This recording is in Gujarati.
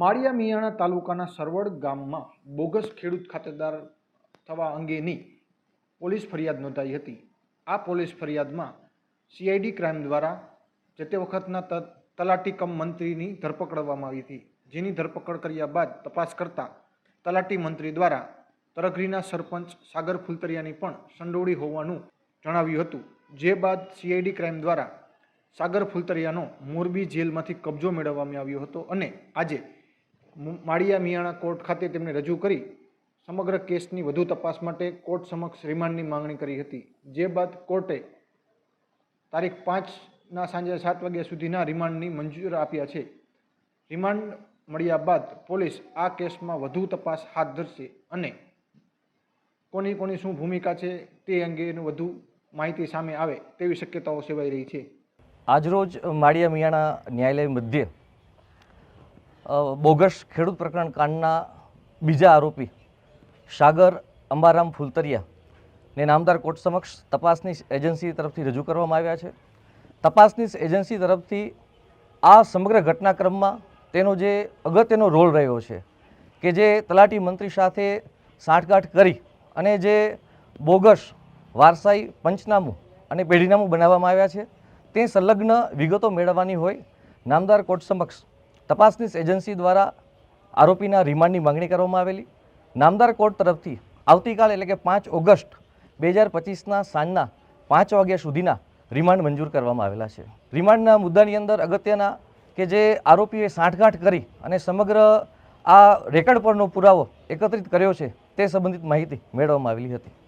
માળિયા મિયાણા તાલુકાના સરવડ ગામમાં બોગસ ખેડૂત ખાતેદાર થવા અંગેની પોલીસ ફરિયાદ નોંધાઈ હતી। આ પોલીસ ફરિયાદમાં સીઆઈડી ક્રાઇમ દ્વારા જે તે વખતના તલાટી કમ મંત્રીની ધરપકડ કરવામાં આવી હતી, જેની ધરપકડ કર્યા બાદ તપાસ કરતા તલાટી મંત્રી દ્વારા તરઘરીના સરપંચ સાગર ફુલતરિયાની પણ સંડોવણી હોવાનું જણાવ્યું હતું। જે બાદ સીઆઈડી ક્રાઇમ દ્વારા સાગર ફુલતરિયાનો મોરબી જેલમાંથી કબજો મેળવવામાં આવ્યો હતો અને આજે માળિયા મિયાણા કોર્ટ ખાતે તેમને રજૂ કરી સમગ્ર કેસની વધુ તપાસ માટે કોર્ટ સમક્ષ રિમાન્ડની માંગણી કરી હતી। જે બાદ કોર્ટે તારીખ 5ના સાંજે 7 વાગ્યા સુધીના રિમાન્ડની મંજૂર આપ્યા છે। રિમાન્ડ મળ્યા બાદ પોલીસ આ કેસમાં વધુ તપાસ હાથ ધરશે અને કોની કોની શું ભૂમિકા છે તે અંગેનું વધુ માહિતી સામે આવે તેવી શક્યતાઓ સેવાઈ રહી છે। આજરોજ માળિયા મિયાણા ન્યાયાલય મધ્યે બોગસ ખેડૂત પ્રકરણ કાંડના બીજા આરોપી સાગર અંબારામ ફુલતરિયાને નામદાર કોર્ટ સમક્ષ તપાસની એજન્સી તરફથી રજૂ કરવામાં આવ્યા છે। તપાસની એજન્સી તરફથી આ સમગ્ર ઘટનાક્રમમાં તેનો જે અગત્યનો રોલ રહ્યો છે કે જે તલાટી મંત્રી સાથે સાંઠગાંઠ કરી અને જે બોગસ વારસાઈ પંચનામું અને પેઢીનામું બનાવવામાં આવ્યા છે તે સંલગ્ન વિગતો મેળવવાની હોય નામદાર કોર્ટ સમક્ષ તપાસની એજન્સી દ્વારા આરોપીના રિમાન્ડની માંગણી કરવામાં આવેલી। નામદાર કોર્ટ તરફથી આવતીકાલ એટલે કે 5 ઓગસ્ટ 2025ના સાંજના 5 વાગ્યા સુધીના રિમાન્ડ મંજૂર કરવામાં આવેલા છે। રિમાન્ડના મુદ્દાની અંદર અગત્યના કે જે આરોપીએ સાંઠગાંઠ કરી અને સમગ્ર આ રેકર્ડ પરનો પુરાવો એકત્રિત કર્યો છે તે સંબંધિત માહિતી મેળવવામાં આવેલી હતી।